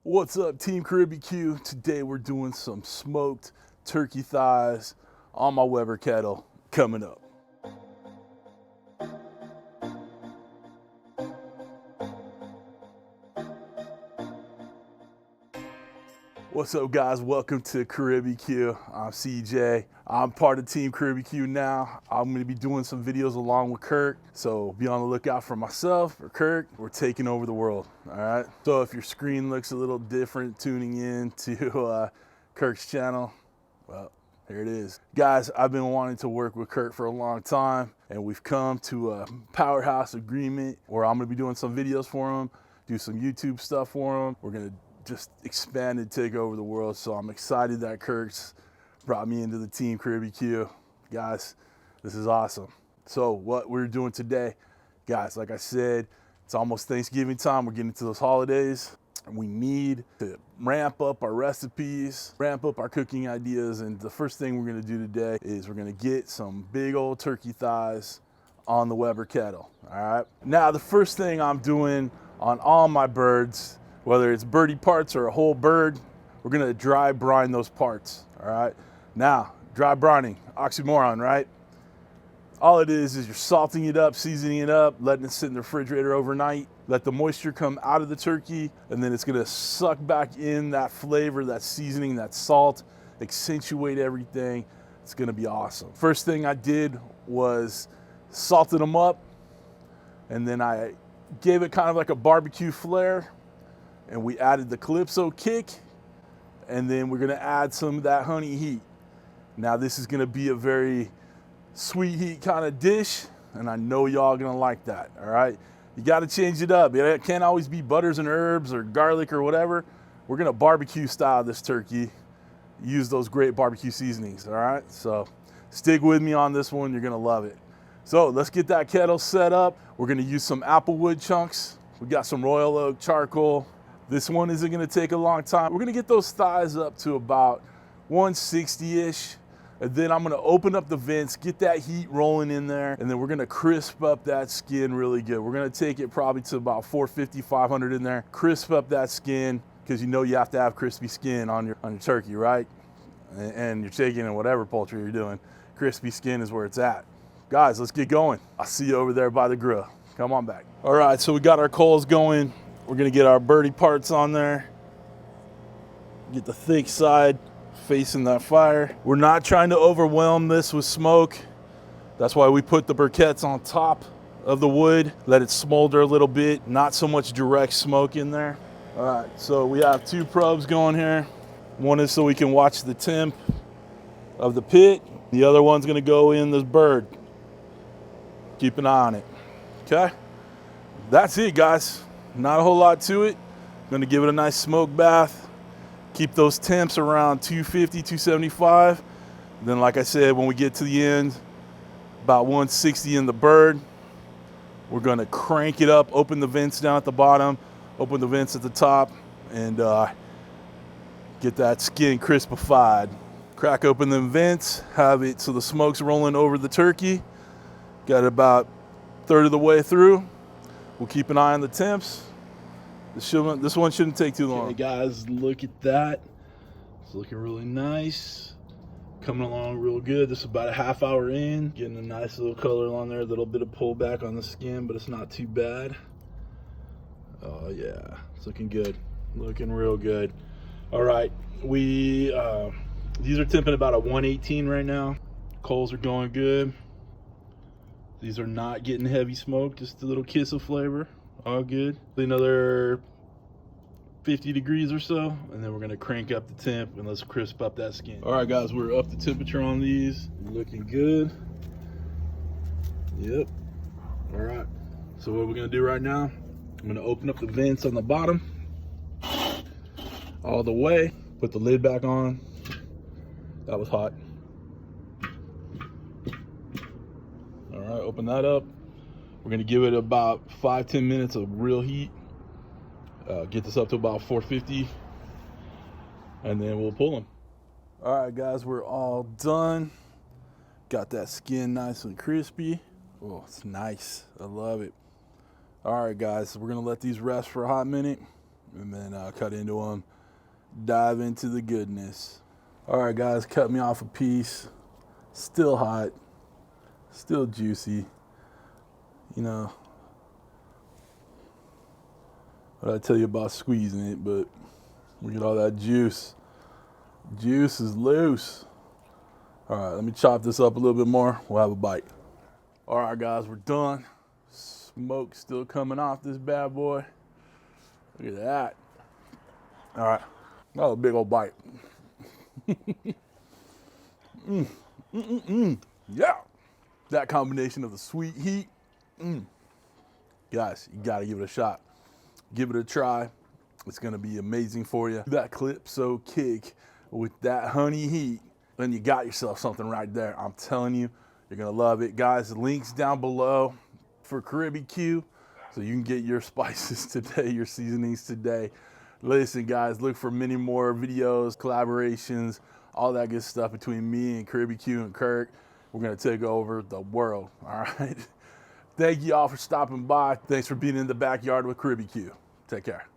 What's up, Team Caribeque? Today we're doing some smoked turkey thighs on my Weber kettle coming up. What's up, guys? Welcome to Caribeque. I'm CJ. I'm part of Team Caribeque now. I'm going to be doing some videos along with Kirk, so be on the lookout for myself or Kirk. We're taking over the world, all right? So if your screen looks a little different tuning in to Kirk's channel, well, here it is. Guys, I've been wanting to work with Kirk for a long time, and we've come to a powerhouse agreement where I'm going to be doing some videos for him, do some YouTube stuff for him. We're going to just expand and take over the world. So I'm excited that Kirk's brought me into the Team Caribeque. Guys, this is awesome. So what we're doing today, guys, like I said, it's almost Thanksgiving time. We're getting into those holidays. We need to ramp up our recipes, ramp up our cooking ideas. And the first thing we're gonna do today is we're gonna get some big old turkey thighs on the Weber kettle, all right? Now, the first thing I'm doing on all my birds, whether it's birdie parts or a whole bird, we're gonna dry brine those parts, all right? Now, dry brining, oxymoron, right? All it is you're salting it up, seasoning it up, letting it sit in the refrigerator overnight, let the moisture come out of the turkey, and then it's gonna suck back in that flavor, that seasoning, that salt, accentuate everything. It's gonna be awesome. First thing I did was salted them up, and then I gave it kind of like a barbecue flair, and we added the Calypso kick, and then we're gonna add some of that honey heat. Now this is gonna be a very sweet heat kind of dish, and I know y'all gonna like that, all right? You gotta change it up. It can't always be butters and herbs or garlic or whatever. We're gonna barbecue style this turkey, use those great barbecue seasonings, all right? So stick with me on this one, you're gonna love it. So let's get that kettle set up. We're gonna use some applewood chunks. We got some royal oak charcoal. This one isn't gonna take a long time. We're gonna get those thighs up to about 160-ish. And then I'm gonna open up the vents, get that heat rolling in there, and then we're gonna crisp up that skin really good. We're gonna take it probably to about 450, 500 in there, crisp up that skin, because you know you have to have crispy skin on your turkey, right? And your chicken and whatever poultry you're doing, crispy skin is where it's at. Guys, let's get going. I'll see you over there by the grill. Come on back. All right, so we got our coals going. We're gonna get our birdie parts on there. Get the thick side facing that fire. We're not trying to overwhelm this with smoke. That's why we put the briquettes on top of the wood, let it smolder a little bit, not so much direct smoke in there. All right, so we have two probes going here. One is so we can watch the temp of the pit. The other one's gonna go in this bird. Keep an eye on it, okay? That's it, guys. Not a whole lot to it. Gonna give it a nice smoke bath. Keep those temps around 250, 275. Then, like I said, when we get to the end, about 160 in the bird, we're gonna crank it up, open the vents down at the bottom, open the vents at the top, and get that skin crispified. Crack open the vents, have it so the smoke's rolling over the turkey. Got it about a third of the way through. We'll keep an eye on the temps. This one shouldn't take too long. Okay, guys, look at that. It's looking really nice. Coming along real good. This is about a half hour in. Getting a nice little color on there. A little bit of pullback on the skin, but it's not too bad. Oh, yeah. It's looking good. Looking real good. All right. These are temping about a 118 right now. Coals are going good. These are not getting heavy smoke, just a little kiss of flavor. All good. Another 50 degrees or so, and then we're gonna crank up the temp and let's crisp up that skin. All right, guys, we're up the temperature on these. Looking good. Yep. All right. So what we're gonna do right now, I'm gonna open up the vents on the bottom all the way. Put the lid back on. That was hot. All right, open that up. We're gonna give it about 5-10 minutes of real heat. Get this up to about 450, and then we'll pull them. All right, guys, we're all done. Got that skin nice and crispy. Oh, it's nice. I love it. All right, guys, so we're gonna let these rest for a hot minute, and then cut into them, dive into the goodness. All right, guys, cut me off a piece. Still hot, still juicy. You know, what I tell you about squeezing it, but look at all that juice. Juice is loose. All right, let me chop this up a little bit more. We'll have a bite. All right, guys, we're done. Smoke still coming off this bad boy. Look at that. All right, another big old bite. Yeah, that combination of the sweet heat. Guys, you gotta give it a shot. Give it a try. It's gonna be amazing for you. That Calypso kick with that honey heat, then you got yourself something right there. I'm telling you, you're gonna love it. Guys, links down below for Caribeque, so you can get your spices today, your seasonings today. Listen, guys, look for many more videos, collaborations, all that good stuff between me and Caribeque and Kirk. We're gonna take over the world, all right? Thank you all for stopping by. Thanks for being in the backyard with Caribeque. Take care.